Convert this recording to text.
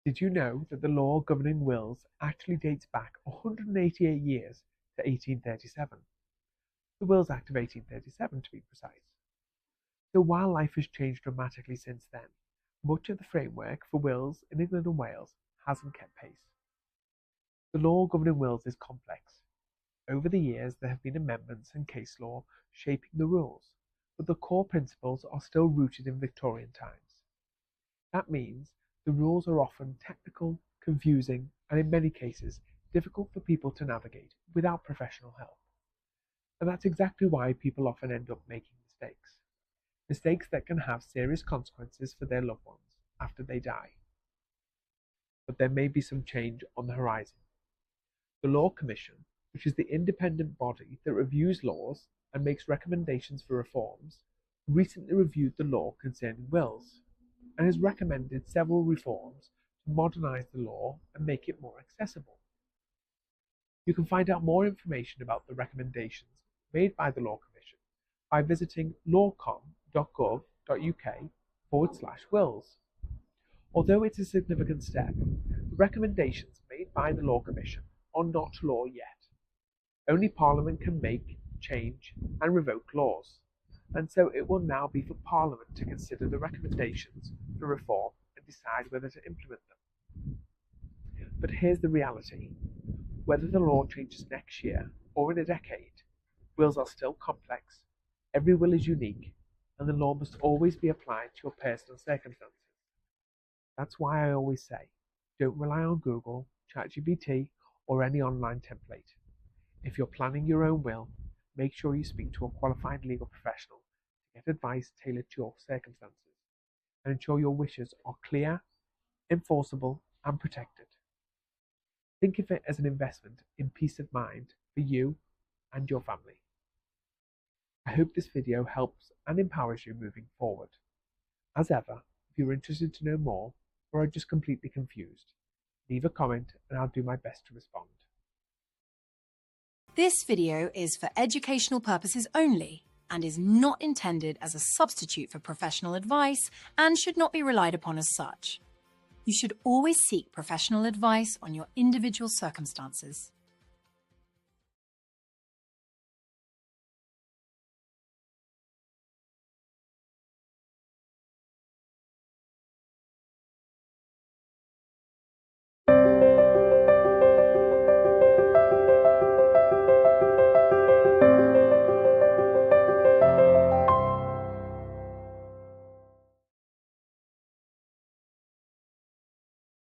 Did you know that the law governing wills actually dates back 188 years to 1837? The Wills Act of 1837 to be precise. So while life has changed dramatically since then, much of the framework for wills in England and Wales hasn't kept pace. The law governing wills is complex. Over the years, there have been amendments and case law shaping the rules, but the core principles are still rooted in Victorian times. That means the rules are often technical, confusing, and in many cases, difficult for people to navigate without professional help. And that's exactly why people often end up making mistakes. Mistakes that can have serious consequences for their loved ones after they die. But there may be some change on the horizon. The Law Commission, which is the independent body that reviews laws and makes recommendations for reforms, recently reviewed the law concerning wills and has recommended several reforms to modernise the law and make it more accessible. You can find out more information about the recommendations made by the Law Commission by visiting lawcom.gov.uk/wills. Although it's a significant step, the recommendations made by the Law Commission are not law yet. Only Parliament can make, change, and revoke laws, and so it will now be for Parliament to consider the recommendations for reform and decide whether to implement them. But here's the reality. Whether the law changes next year or in a decade, wills are still complex, every will is unique, and the law must always be applied to your personal circumstances. That's why I always say, don't rely on Google, ChatGPT, or any online template. If you're planning your own will, make sure you speak to a qualified legal professional to get advice tailored to your circumstances, and ensure your wishes are clear, enforceable, and protected. Think of it as an investment in peace of mind for you and your family. I hope this video helps and empowers you moving forward. As ever, if you're interested to know more or are just completely confused, leave a comment and I'll do my best to respond. This video is for educational purposes only and is not intended as a substitute for professional advice and should not be relied upon as such. You should always seek professional advice on your individual circumstances.